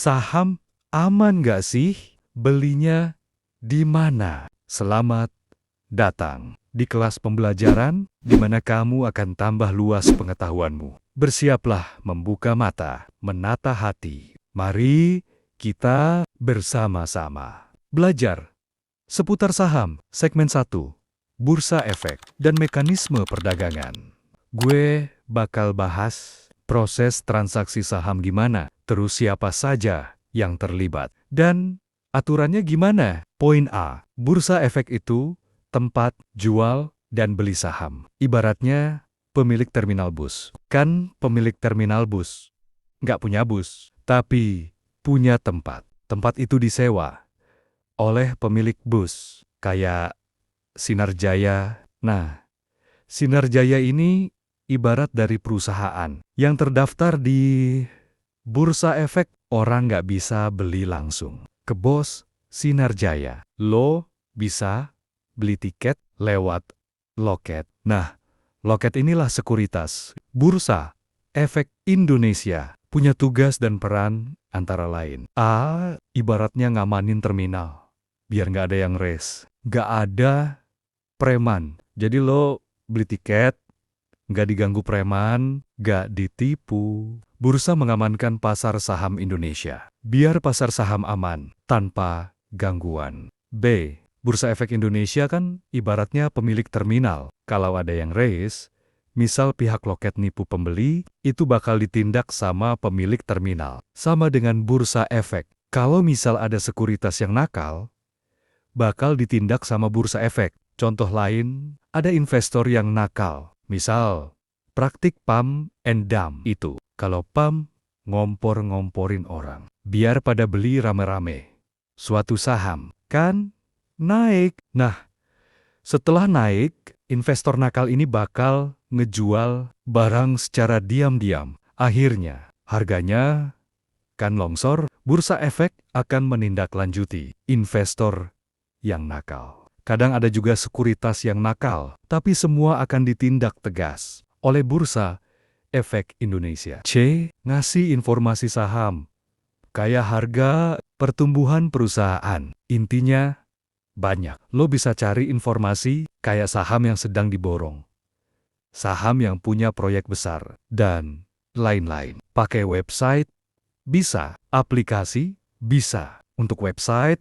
Saham aman nggak sih? Belinya di mana? Selamat datang di kelas pembelajaran di mana kamu akan tambah luas pengetahuanmu. Bersiaplah membuka mata, menata hati. Mari kita bersama-sama belajar seputar saham segmen 1, bursa efek dan mekanisme perdagangan. Gue bakal bahas proses transaksi saham gimana, terus siapa saja yang terlibat, dan aturannya gimana. Poin A, bursa efek itu tempat jual dan beli saham. Ibaratnya pemilik terminal bus. Kan pemilik terminal bus nggak punya bus, tapi punya tempat. Tempat itu disewa oleh pemilik bus, kayak Sinar Jaya. Nah, Sinar Jaya ini ibarat dari perusahaan yang terdaftar di bursa efek. Orang nggak bisa beli langsung ke bos Sinar Jaya. Lo bisa beli tiket lewat loket. Nah, loket inilah sekuritas. Bursa Efek Indonesia punya tugas dan peran antara lain. A, ibaratnya ngamanin terminal, biar nggak ada yang res. Nggak ada preman. Jadi lo beli tiket, nggak diganggu preman, nggak ditipu. Bursa mengamankan pasar saham Indonesia, biar pasar saham aman, tanpa gangguan. B, Bursa Efek Indonesia kan ibaratnya pemilik terminal. Kalau ada yang race, misal pihak loket nipu pembeli, itu bakal ditindak sama pemilik terminal. Sama dengan bursa efek. Kalau misal ada sekuritas yang nakal, bakal ditindak sama bursa efek. Contoh lain, ada investor yang nakal. Misal, praktik pump and dump itu. Kalau pump, ngompor-ngomporin orang, biar pada beli rame-rame. Suatu saham, kan naik. Nah, setelah naik, investor nakal ini bakal ngejual barang secara diam-diam. Akhirnya, harganya kan longsor. Bursa efek akan menindaklanjuti investor yang nakal. Kadang ada juga sekuritas yang nakal, tapi semua akan ditindak tegas oleh Bursa Efek Indonesia. C, ngasih informasi saham, kayak harga, pertumbuhan perusahaan. Intinya, banyak. Lo bisa cari informasi kayak saham yang sedang diborong, saham yang punya proyek besar, dan lain-lain. Pakai website, bisa. Aplikasi, bisa. Untuk website,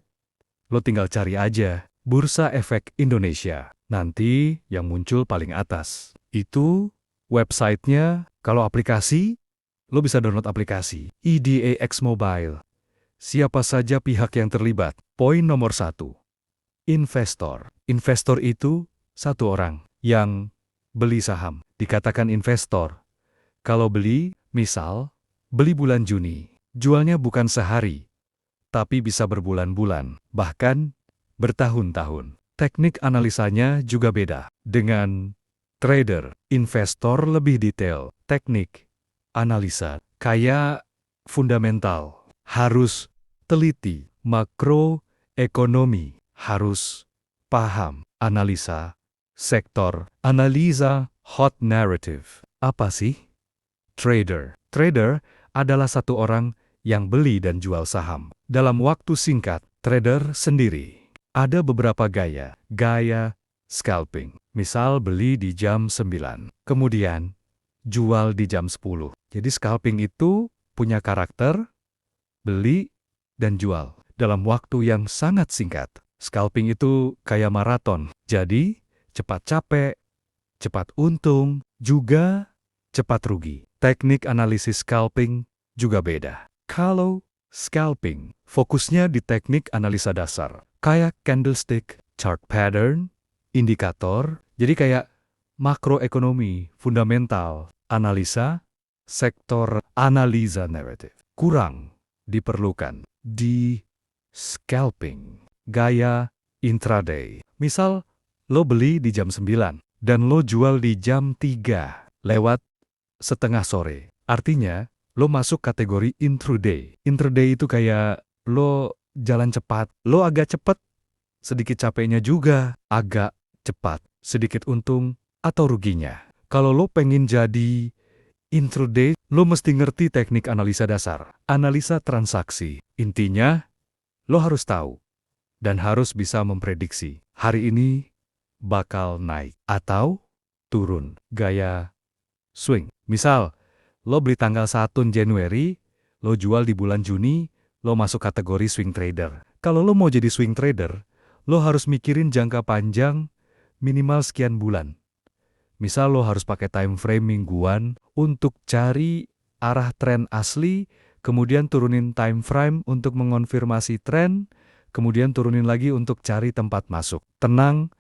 lo tinggal cari aja Bursa Efek Indonesia. Nanti yang muncul paling atas itu websitenya. Kalau aplikasi, lo bisa download aplikasi IDEX Mobile. Siapa saja pihak yang terlibat. Poin nomor 1. Investor. Investor itu satu orang yang beli saham. Dikatakan investor. Kalau beli, misal, beli bulan Juni. Jualnya bukan sehari, tapi bisa berbulan-bulan, bahkan bertahun-tahun. Teknik analisanya juga beda. Dengan trader, investor lebih detail. Teknik analisa, kayak fundamental, harus teliti. Makroekonomi, harus paham. Analisa sektor, analisa hot narrative. Apa sih trader? Trader adalah satu orang yang beli dan jual saham dalam waktu singkat. Trader sendiri ada beberapa gaya. Gaya scalping, misal beli di jam 9, kemudian jual di jam 10. Jadi scalping itu punya karakter beli dan jual dalam waktu yang sangat singkat. Scalping itu kayak maraton, jadi cepat capek, cepat untung, juga cepat rugi. Teknik analisis scalping juga beda. Kalau scalping fokusnya di teknik analisa dasar, kayak candlestick, chart pattern, indikator, jadi kayak makroekonomi, fundamental, analisa, sektor, analisa naratif. Kurang diperlukan di scalping. Gaya intraday. Misal, lo beli di jam 9 dan lo jual di jam 3 lewat setengah sore. Artinya, lo masuk kategori intraday. Intraday itu kayak lo jalan cepat. Lo agak cepat, sedikit capeknya juga. Agak cepat, sedikit untung atau ruginya. Kalau lo pengen jadi Intraday, lo mesti ngerti teknik analisa dasar, analisa transaksi. Intinya, lo harus tahu dan harus bisa memprediksi hari ini bakal naik atau turun, gaya swing. Misal, lo beli tanggal 1 Januari, lo jual di bulan Juni, lo masuk kategori swing trader. Kalau lo mau jadi swing trader, lo harus mikirin jangka panjang minimal sekian bulan. Misal lo harus pakai time frame mingguan untuk cari arah tren asli, kemudian turunin time frame untuk mengonfirmasi tren, kemudian turunin lagi untuk cari tempat masuk. Tenang,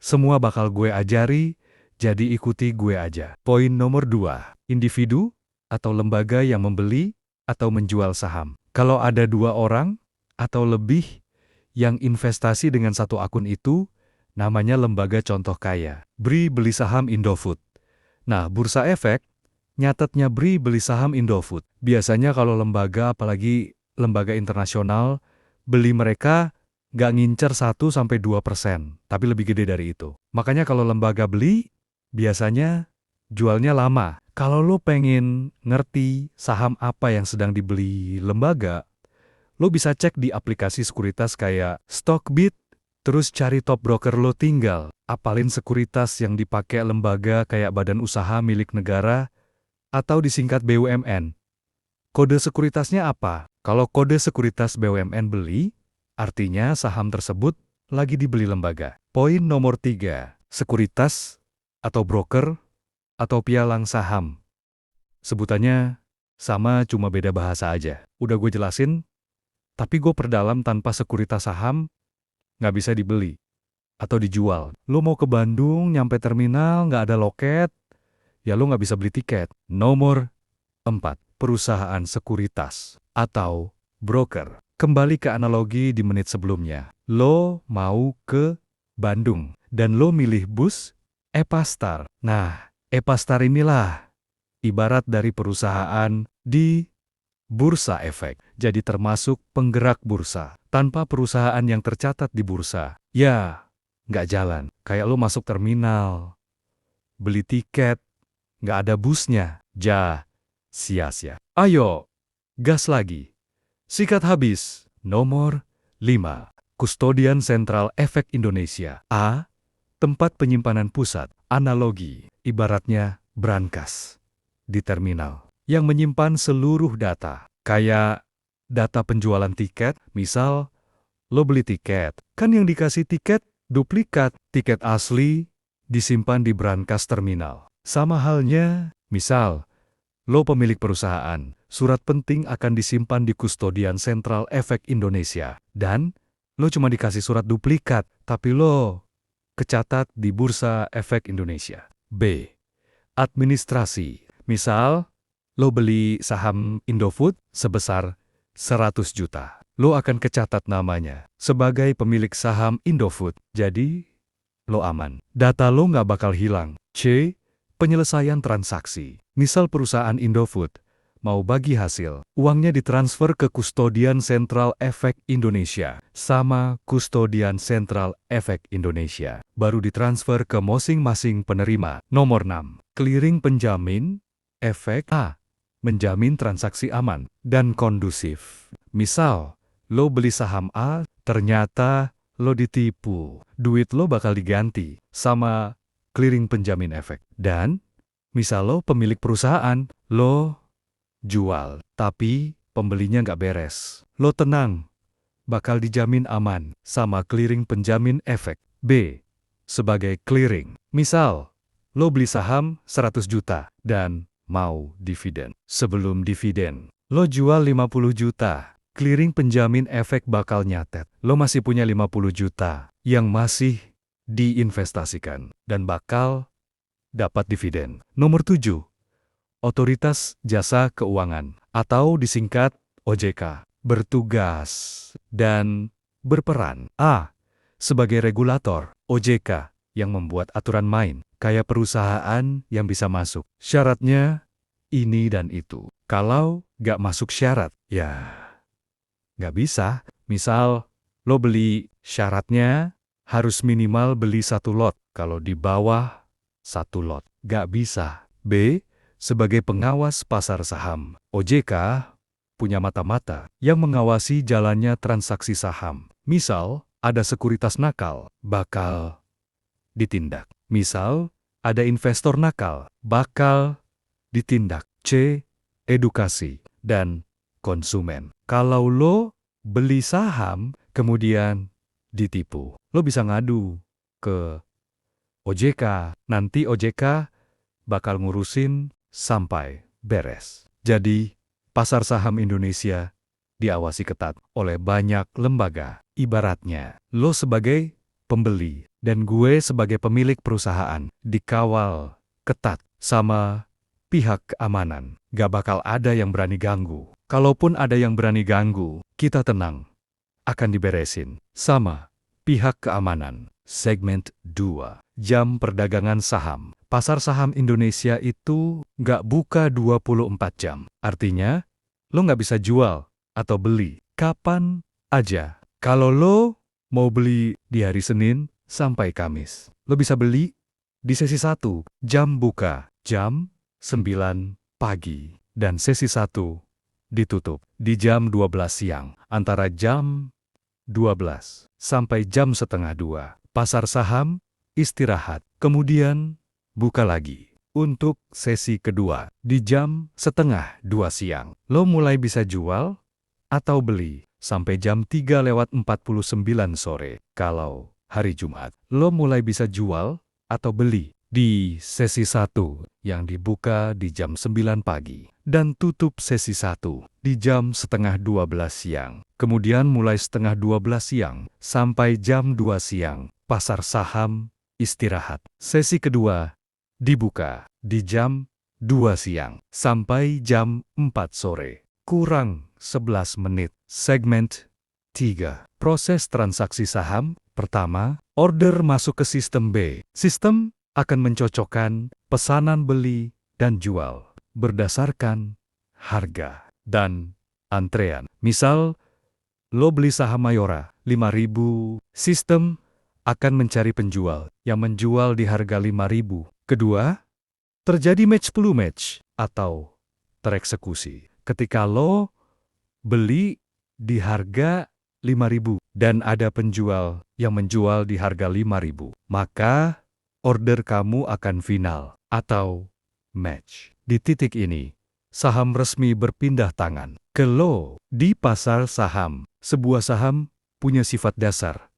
semua bakal gue ajari, jadi ikuti gue aja. Poin nomor 2, individu atau lembaga yang membeli atau menjual saham. Kalau ada 2 orang atau lebih yang investasi dengan satu akun itu, namanya lembaga contoh kaya. BRI beli saham Indofood. Nah, Bursa Efek nyatetnya BRI beli saham Indofood. Biasanya kalau lembaga, apalagi lembaga internasional, beli mereka nggak ngincer 1-2%, tapi lebih gede dari itu. Makanya kalau lembaga beli, biasanya jualnya lama. Kalau lo pengen ngerti saham apa yang sedang dibeli lembaga, lo bisa cek di aplikasi sekuritas kayak Stockbit, terus cari top broker, lo tinggal apalin sekuritas yang dipakai lembaga kayak badan usaha milik negara atau disingkat BUMN. Kode sekuritasnya apa? Kalau kode sekuritas BUMN beli, artinya saham tersebut lagi dibeli lembaga. Poin nomor 3, sekuritas atau broker atau pialang saham. Sebutannya sama, cuma beda bahasa aja. Udah gue jelasin, tapi gue perdalam, tanpa sekuritas saham nggak bisa dibeli atau dijual. Lo mau ke Bandung, nyampe terminal, nggak ada loket, ya lo nggak bisa beli tiket. Nomor 4, perusahaan sekuritas atau broker. Kembali ke analogi di menit sebelumnya. Lo mau ke Bandung dan lo milih bus Epastar. Nah, Epastar inilah ibarat dari perusahaan di Bursa Efek. Jadi termasuk penggerak bursa. Tanpa perusahaan yang tercatat di bursa, ya nggak jalan. Kayak lo masuk terminal, beli tiket, nggak ada busnya, sia-sia. Ayo, gas lagi. Sikat habis. Nomor 5. Kustodian Sentral Efek Indonesia. A. Tempat penyimpanan pusat. Analogi, ibaratnya brankas di terminal yang menyimpan seluruh data. Kayak data penjualan tiket, misal lo beli tiket, kan yang dikasih tiket duplikat, tiket asli disimpan di brankas terminal. Sama halnya, misal lo pemilik perusahaan, surat penting akan disimpan di Kustodian Sentral Efek Indonesia, dan lo cuma dikasih surat duplikat, tapi lo kecatat di Bursa Efek Indonesia. B. Administrasi. Misal, lo beli saham Indofood sebesar 100 juta. Lo akan kecatat namanya sebagai pemilik saham Indofood. Jadi, lo aman. Data lo nggak bakal hilang. C. Penyelesaian transaksi. Misal perusahaan Indofood mau bagi hasil, uangnya ditransfer ke Kustodian Sentral Efek Indonesia sama Kustodian Sentral Efek Indonesia. Baru ditransfer ke masing-masing penerima. Nomor 6. Clearing penjamin efek. A. Menjamin transaksi aman dan kondusif. Misal, lo beli saham A, ternyata lo ditipu. Duit lo bakal diganti sama clearing penjamin efek. Dan, misal lo pemilik perusahaan, lo jual, tapi pembelinya nggak beres. Lo tenang, bakal dijamin aman sama clearing penjamin efek. B. Sebagai clearing. Misal, lo beli saham 100 juta dan mau dividen. Sebelum dividen, lo jual 50 juta. Clearing penjamin efek bakal nyatet. Lo masih punya 50 juta yang masih diinvestasikan dan bakal dapat dividen. Nomor 7. Otoritas Jasa Keuangan atau disingkat OJK. Bertugas dan berperan. A. Sebagai regulator. OJK yang membuat aturan main. Kayak perusahaan yang bisa masuk. Syaratnya ini dan itu. Kalau nggak masuk syarat, ya nggak bisa. Misal, lo beli, syaratnya harus minimal beli 1 lot. Kalau di bawah 1 lot, nggak bisa. B. sebagai pengawas pasar saham. OJK punya mata-mata yang mengawasi jalannya transaksi saham. Misal, ada sekuritas nakal, bakal ditindak. Misal, ada investor nakal, bakal ditindak. C. Edukasi dan konsumen. Kalau lo beli saham, kemudian ditipu, lo bisa ngadu ke OJK. Nanti OJK bakal ngurusin sampai beres. Jadi, pasar saham Indonesia diawasi ketat oleh banyak lembaga. Ibaratnya, lo sebagai pembeli dan gue sebagai pemilik perusahaan dikawal ketat sama pihak keamanan. Gak bakal ada yang berani ganggu. Kalaupun ada yang berani ganggu, kita tenang. Akan diberesin sama pihak keamanan. Segmen 2. Jam perdagangan saham. Pasar saham Indonesia itu nggak buka 24 jam. Artinya, lo nggak bisa jual atau beli kapan aja. Kalau lo mau beli di hari Senin sampai Kamis, lo bisa beli di sesi 1, jam buka, jam 9 pagi. Dan sesi 1 ditutup di jam 12 siang. Antara jam 12 sampai jam setengah 2. Pasar saham istirahat, kemudian buka lagi. Untuk sesi kedua, di jam setengah 2 siang, lo mulai bisa jual atau beli sampai jam 3:49 sore. Kalau hari Jumat, lo mulai bisa jual atau beli di sesi 1 yang dibuka di jam 9 pagi dan tutup sesi 1 di jam setengah 12 siang. Kemudian mulai setengah 12 siang sampai jam 2 siang, pasar saham istirahat. Sesi kedua dibuka di jam 2 siang sampai jam 4 sore. Kurang 11 menit. Segmen 3. Proses transaksi saham. Pertama, order masuk ke sistem B. Sistem akan mencocokkan pesanan beli dan jual berdasarkan harga dan antrean. Misal, lo beli saham Mayora 5.000, sistem akan mencari penjual yang menjual di harga 5.000. Kedua, terjadi match 10 match atau tereksekusi. Ketika lo beli di harga 5.000 dan ada penjual yang menjual di harga 5.000, maka order kamu akan final atau match. Di titik ini, saham resmi berpindah tangan ke lo. Di pasar saham, sebuah saham punya sifat dasar,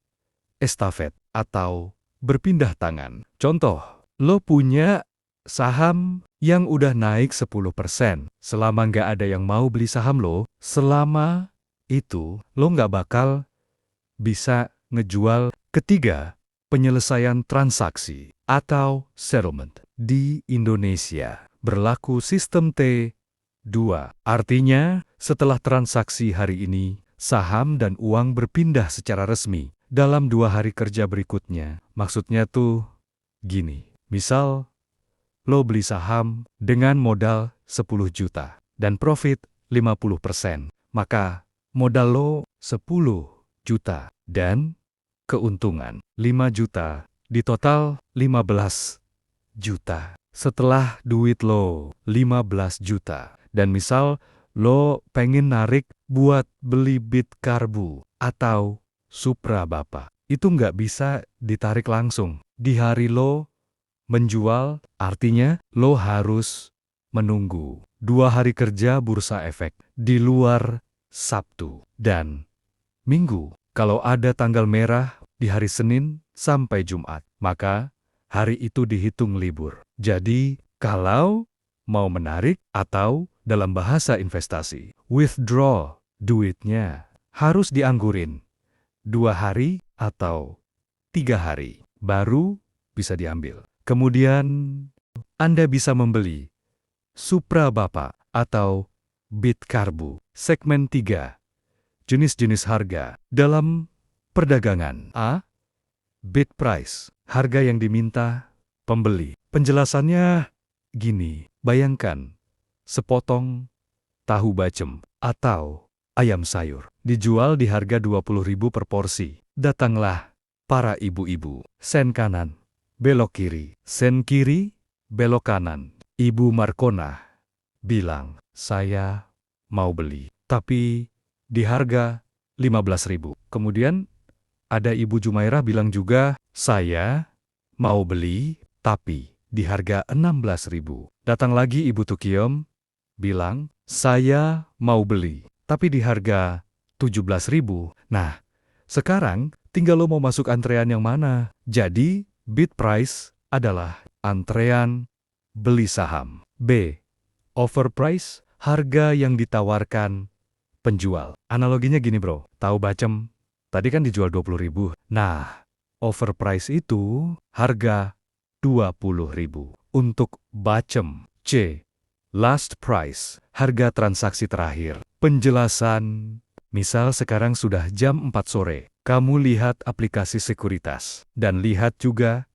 estafet atau berpindah tangan. Contoh, lo punya saham yang udah naik 10%. Selama nggak ada yang mau beli saham lo, selama itu lo nggak bakal bisa ngejual. Ketiga, penyelesaian transaksi atau settlement. Di Indonesia berlaku sistem T2. Artinya, setelah transaksi hari ini, saham dan uang berpindah secara resmi dalam 2 hari kerja berikutnya. Maksudnya tuh gini. Misal, lo beli saham dengan modal 10 juta dan profit 50%. Maka modal lo 10 juta dan keuntungan 5 juta, di total 15 juta. Setelah duit lo 15 juta, dan misal lo pengen narik buat beli Bitkarbu atau Supra Bapa, itu nggak bisa ditarik langsung di hari lo menjual, artinya lo harus menunggu 2 hari kerja bursa efek di luar Sabtu dan Minggu. Kalau ada tanggal merah di hari Senin sampai Jumat, maka hari itu dihitung libur. Jadi, kalau mau menarik atau dalam bahasa investasi, withdraw, duitnya harus dianggurin 2 hari atau 3 hari, baru bisa diambil. Kemudian, Anda bisa membeli Supra Bapa atau Bitkarbu. Segmen 3. Jenis-jenis harga dalam perdagangan. A. Bid price, harga yang diminta pembeli. Penjelasannya gini, bayangkan sepotong tahu bacem atau ayam sayur dijual di harga 20.000 per porsi. Datanglah para ibu-ibu. Sen kanan, belok kiri. Sen kiri, belok kanan. Ibu Markona bilang, saya mau beli, tapi di harga 15.000. Kemudian ada Ibu Jumairah bilang juga, saya mau beli, tapi di harga 16.000. Datang lagi Ibu Tukiom bilang, saya mau beli, tapi di harga 17.000. Nah, sekarang tinggal lo mau masuk antrean yang mana. Jadi, bid price adalah antrean beli saham. B. Overprice, harga yang ditawarkan penjual. Analoginya gini bro, tahu bacem, tadi kan dijual 20.000. Nah, overprice itu harga 20.000. Untuk bacem. C. Last price, harga transaksi terakhir. Penjelasan, misal sekarang sudah jam 4 sore, kamu lihat aplikasi sekuritas, dan lihat juga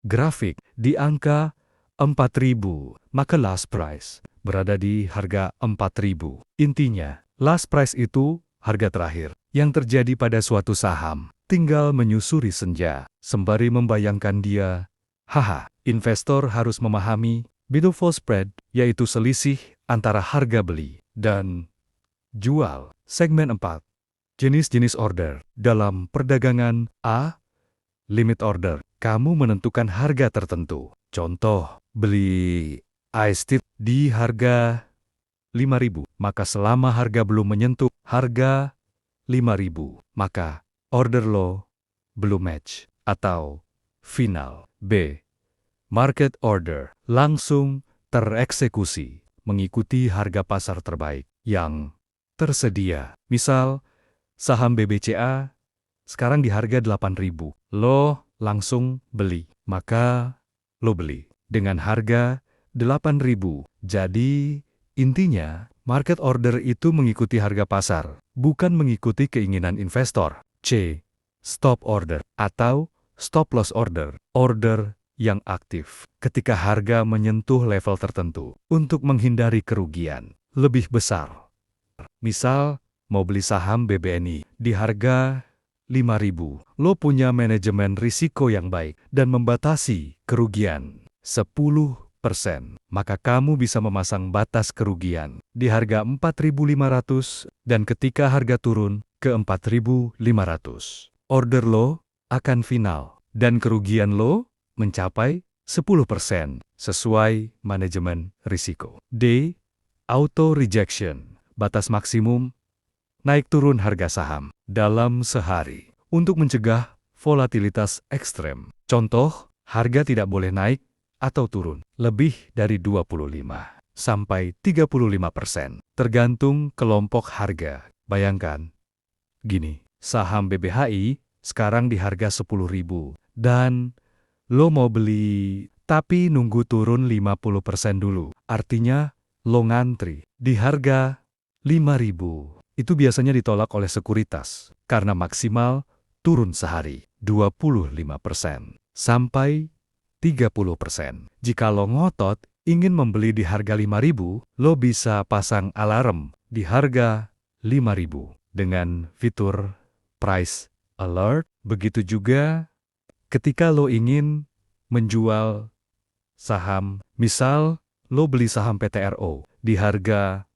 grafik di angka 4.000, maka last price berada di harga 4.000. Intinya, last price itu harga terakhir yang terjadi pada suatu saham. Tinggal menyusuri senja, sembari membayangkan dia. Haha, investor harus memahami bid-offer spread, yaitu selisih antara harga beli dan jual. Segmen 4. Jenis-jenis order. Dalam perdagangan A, limit order. Kamu menentukan harga tertentu. Contoh, beli ice tea di harga 5.000. Maka selama harga belum menyentuh harga 5.000, maka order lo belum match atau final. B. Market order. Langsung tereksekusi mengikuti harga pasar terbaik yang tersedia. Misal, saham BBCA sekarang di harga 8.000. Lo langsung beli. Maka lo beli dengan harga 8.000. Jadi, intinya, market order itu mengikuti harga pasar, bukan mengikuti keinginan investor. C. Stop order atau stop loss order. Order yang aktif ketika harga menyentuh level tertentu untuk menghindari kerugian lebih besar. Misal, mau beli saham BBNI di harga 5.000. Lo punya manajemen risiko yang baik dan membatasi kerugian 10%. Maka kamu bisa memasang batas kerugian di harga 4.500 dan ketika harga turun ke 4.500, order lo akan final dan kerugian lo mencapai 10% sesuai manajemen risiko. D. Auto rejection, batas maksimum naik turun harga saham dalam sehari untuk mencegah volatilitas ekstrem. Contoh, harga tidak boleh naik atau turun lebih dari 25 sampai 35%, tergantung kelompok harga. Bayangkan, gini, saham BBHI sekarang di harga 10.000 dan lo mau beli tapi nunggu turun 50% dulu. Artinya, lo ngantri di harga 5.000. Itu biasanya ditolak oleh sekuritas karena maksimal turun sehari 25% sampai 30%. Jika lo ngotot ingin membeli di harga 5.000, lo bisa pasang alarm di harga 5.000 dengan fitur price alert. Begitu juga ketika lo ingin menjual saham, misal lo beli saham PTRO di harga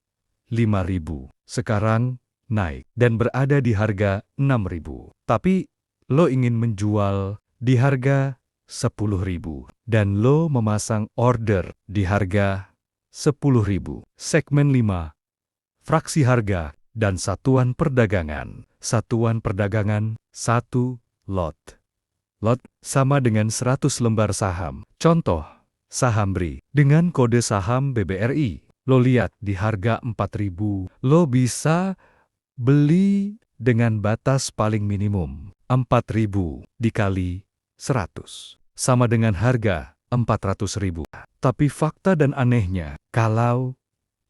5.000, sekarang naik dan berada di harga 6.000. Tapi lo ingin menjual di harga 10.000 dan lo memasang order di harga 10.000. Segmen 5. Fraksi harga dan satuan perdagangan. Satuan perdagangan 1 lot. Lot sama dengan 100 lembar saham. Contoh, saham BRI dengan kode saham BBRI. Lo lihat di harga 4.000. Lo bisa beli dengan batas paling minimum 4.000 dikali 100. Sama dengan harga 400.000. Tapi fakta dan anehnya, kalau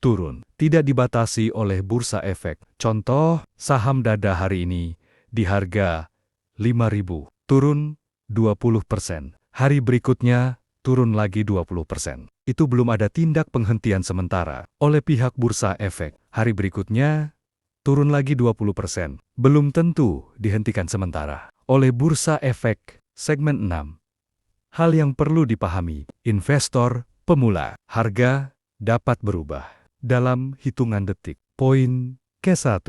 turun tidak dibatasi oleh bursa efek. Contoh, saham Dada hari ini di harga 5.000. Turun 20%. Hari berikutnya turun lagi 20%. Itu belum ada tindak penghentian sementara oleh pihak bursa efek. Hari berikutnya turun lagi 20%. Belum tentu dihentikan sementara oleh bursa efek. Segmen 6. Hal yang perlu dipahami, investor pemula. Harga dapat berubah dalam hitungan detik. Poin ke-1.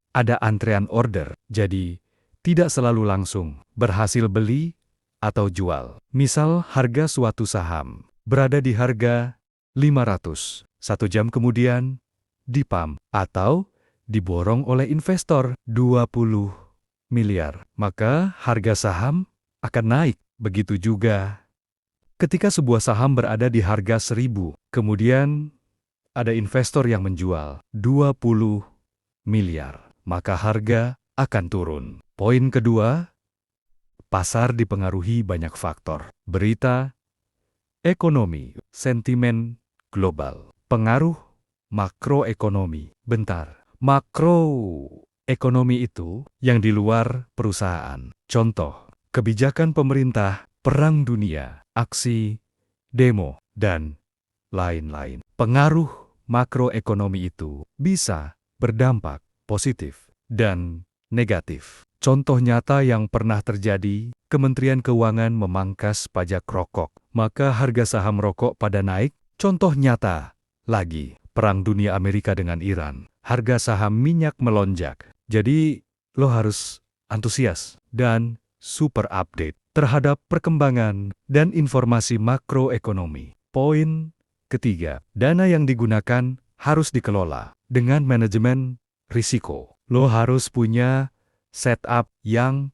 Ada antrean order, jadi tidak selalu langsung berhasil beli atau jual. Misal harga suatu saham berada di harga 500. 1 jam kemudian dipump atau diborong oleh investor 20 miliar. Maka harga saham akan naik. Begitu juga ketika sebuah saham berada di harga 1.000, kemudian ada investor yang menjual 20 miliar, maka harga akan turun. Poin kedua, pasar dipengaruhi banyak faktor. Berita, ekonomi, sentimen global, pengaruh makroekonomi. Bentar, makroekonomi itu yang di luar perusahaan. Contoh, kebijakan pemerintah, perang dunia, aksi, demo, dan lain-lain. Pengaruh makroekonomi itu bisa berdampak positif dan negatif. Contoh nyata yang pernah terjadi, Kementerian Keuangan memangkas pajak rokok, maka harga saham rokok pada naik. Contoh nyata lagi, Perang Dunia Amerika dengan Iran, harga saham minyak melonjak. Jadi, lo harus antusias dan super update terhadap perkembangan dan informasi makroekonomi. Poin ketiga, dana yang digunakan harus dikelola dengan manajemen risiko. Lo harus punya setup yang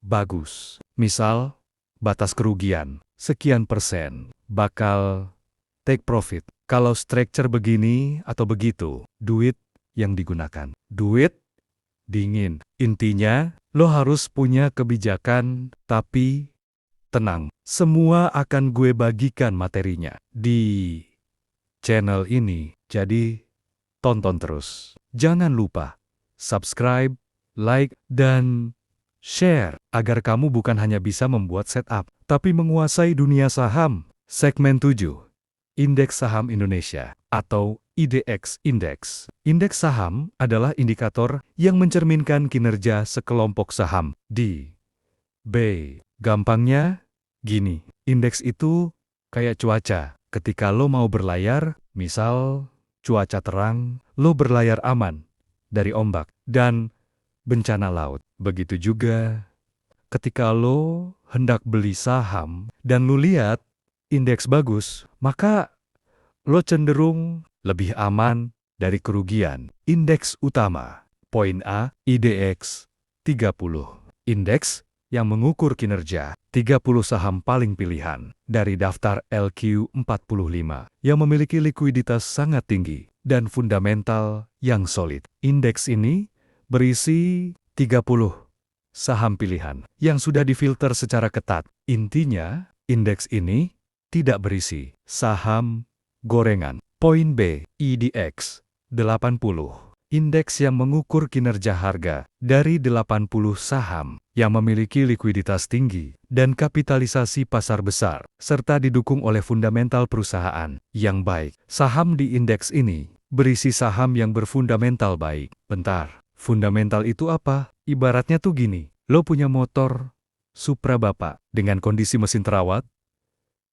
bagus. Misal, batas kerugian, sekian persen, bakal take profit. Kalau structure begini atau begitu, duit yang digunakan. Duit dingin. Intinya, lo harus punya kebijakan, tapi tenang. Semua akan gue bagikan materinya di channel ini. Jadi, tonton terus. Jangan lupa subscribe, like, dan share agar kamu bukan hanya bisa membuat setup, tapi menguasai dunia saham. Segmen 7. Indeks Saham Indonesia atau IDX Index. Indeks saham adalah indikator yang mencerminkan kinerja sekelompok saham di B. Gampangnya gini, indeks itu kayak cuaca. Ketika lo mau berlayar, misal cuaca terang, lo berlayar aman dari ombak dan bencana laut. Begitu juga ketika lo hendak beli saham dan lo lihat indeks bagus, maka lo cenderung lebih aman dari kerugian. Indeks utama. Poin A, IDX 30. Indeks yang mengukur kinerja 30 saham paling pilihan dari daftar LQ45 yang memiliki likuiditas sangat tinggi dan fundamental yang solid. Indeks ini berisi 30 saham pilihan yang sudah difilter secara ketat. Intinya, indeks ini tidak berisi saham gorengan. Poin B, IDX 80. Indeks yang mengukur kinerja harga dari 80 saham yang memiliki likuiditas tinggi dan kapitalisasi pasar besar, serta didukung oleh fundamental perusahaan yang baik. Saham di indeks ini berisi saham yang berfundamental baik. Bentar, fundamental itu apa? Ibaratnya tuh gini, lo punya motor Supra Bapak dengan kondisi mesin terawat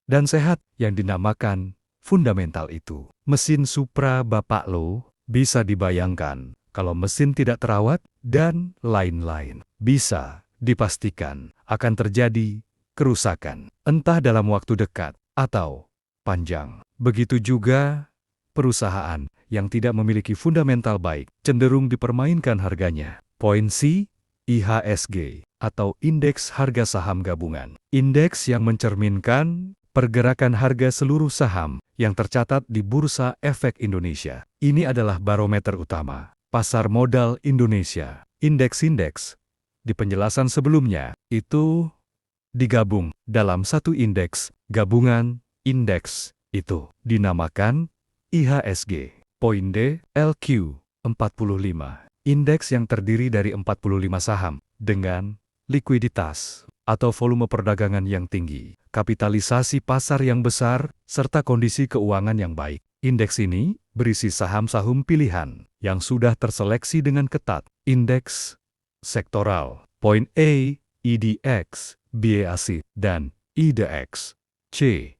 dan sehat yang dinamakan fundamental itu. Mesin Supra Bapak lo bisa dibayangkan kalau mesin tidak terawat dan lain-lain. Bisa dipastikan akan terjadi kerusakan, entah dalam waktu dekat atau panjang. Begitu juga perusahaan yang tidak memiliki fundamental baik cenderung dipermainkan harganya. Poin C, IHSG atau Indeks Harga Saham Gabungan. Indeks yang mencerminkan pergerakan harga seluruh saham yang tercatat di Bursa Efek Indonesia. Ini adalah barometer utama pasar modal Indonesia. Indeks-indeks di penjelasan sebelumnya itu digabung dalam satu indeks gabungan. Indeks itu dinamakan IHSG. Poin D, LQ45. Indeks yang terdiri dari 45 saham dengan likuiditas atau volume perdagangan yang tinggi, kapitalisasi pasar yang besar, serta kondisi keuangan yang baik. Indeks ini berisi saham-saham pilihan yang sudah terseleksi dengan ketat. Indeks sektoral. Poin A, IDX, BAC, dan IDX, C,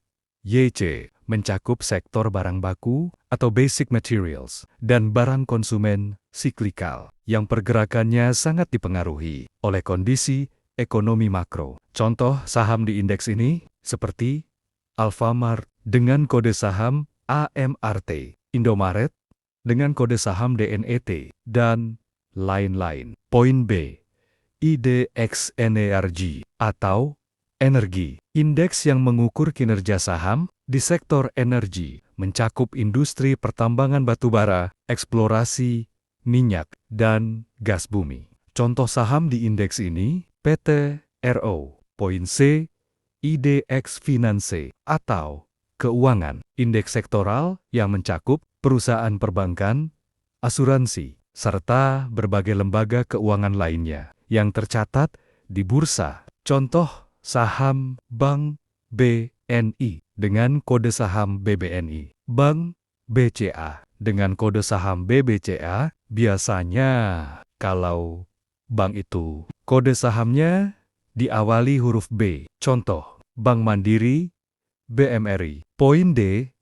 YC mencakup sektor barang baku atau basic materials dan barang konsumen siklikal yang pergerakannya sangat dipengaruhi oleh kondisi ekonomi makro. Contoh saham di indeks ini seperti Alfamart dengan kode saham AMRT, Indomaret dengan kode saham DNET, dan lain-lain. Poin B, IDX Energi atau energi. Indeks yang mengukur kinerja saham di sektor energi mencakup industri pertambangan batubara, eksplorasi, minyak, dan gas bumi. Contoh saham di indeks ini, PT RO. Poin C, IDX Finance atau keuangan. Indeks sektoral yang mencakup perusahaan perbankan, asuransi, serta berbagai lembaga keuangan lainnya yang tercatat di bursa. Contoh saham Bank BNI dengan kode saham BBNI, Bank BCA dengan kode saham BBCA. Biasanya kalau bank itu kode sahamnya diawali huruf B. Contoh Bank Mandiri, BMRI. Poin D,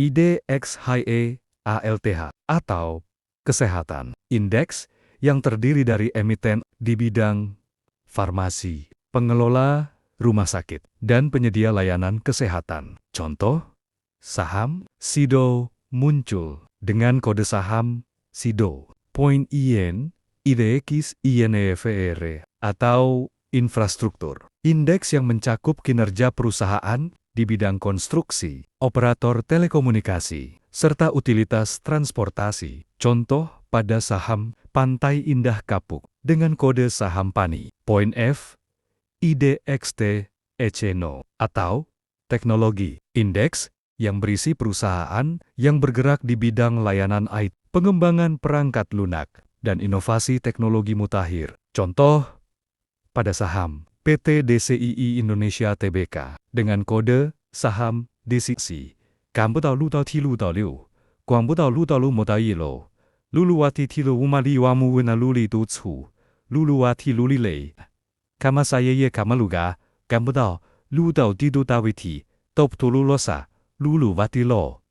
IDX HIE ALTH atau kesehatan. Indeks yang terdiri dari emiten di bidang farmasi, pengelola rumah sakit, dan penyedia layanan kesehatan. Contoh, saham SIDO muncul dengan kode saham SIDO. Poin IN, IDX INEVR atau infrastruktur. Indeks yang mencakup kinerja perusahaan di bidang konstruksi, operator telekomunikasi, serta utilitas transportasi. Contoh pada saham Pantai Indah Kapuk dengan kode saham PANI. Poin F, IDXT ECNO atau teknologi. Indeks yang berisi perusahaan yang bergerak di bidang layanan IT, pengembangan perangkat lunak, dan inovasi teknologi mutakhir. Contoh pada saham PT DCII Indonesia Tbk dengan kode saham DCIC. 赶不到路到 T 路到6，广不到路到路莫到1楼，路路瓦 T T 路乌马里瓦木温那路里都粗，路路瓦 T 路里累，卡马萨爷爷卡马路嘎，赶不到路到地都大维 T， 都不图路罗萨，路路瓦 T 罗，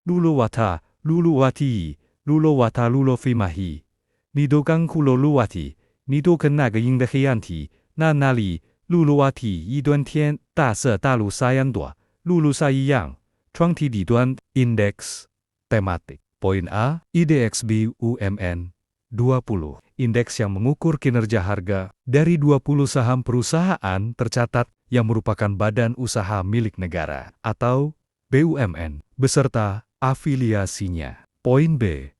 路路瓦塔，路路瓦 T， 路罗瓦塔路罗飞马希，你都刚库罗路瓦 T， 你都跟那个赢的黑暗 T， 那里路路瓦 T 一端天大色大陆沙样多，路路沙一样。 Cuangti di tuan indeks tematik. Poin A, IDX BUMN 20. Indeks yang mengukur kinerja harga dari 20 saham perusahaan tercatat yang merupakan badan usaha milik negara atau BUMN beserta afiliasinya. Poin B,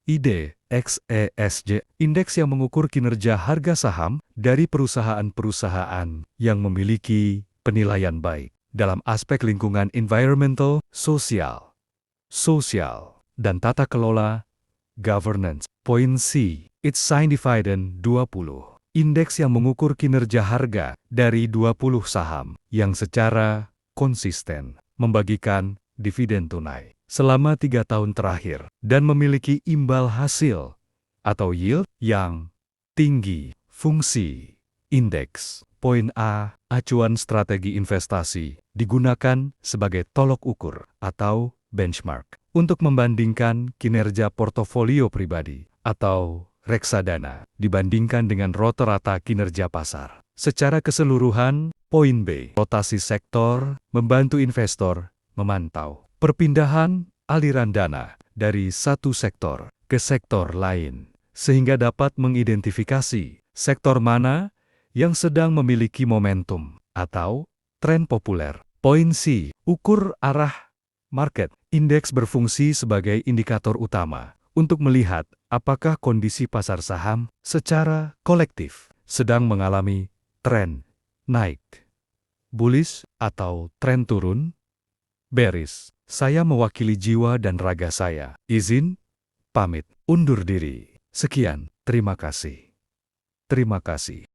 IDX ESG. Indeks yang mengukur kinerja harga saham dari perusahaan-perusahaan yang memiliki penilaian baik dalam aspek lingkungan environmental, sosial, dan tata kelola, governance. Poin C, It's Dividend 20. Indeks yang mengukur kinerja harga dari 20 saham yang secara konsisten membagikan dividen tunai selama 3 tahun terakhir dan memiliki imbal hasil atau yield yang tinggi. Fungsi indeks. Poin A, acuan strategi investasi digunakan sebagai tolok ukur atau benchmark untuk membandingkan kinerja portofolio pribadi atau reksadana dibandingkan dengan rata-rata kinerja pasar. Secara keseluruhan, poin B, rotasi sektor membantu investor memantau perpindahan aliran dana dari satu sektor ke sektor lain sehingga dapat mengidentifikasi sektor mana yang sedang memiliki momentum atau tren populer. Poin C, ukur arah market. Indeks berfungsi sebagai indikator utama untuk melihat apakah kondisi pasar saham secara kolektif sedang mengalami tren naik, bullish, atau tren turun, bearish. Saya mewakili jiwa dan raga saya. Izin, pamit, undur diri. Sekian, terima kasih. Terima kasih.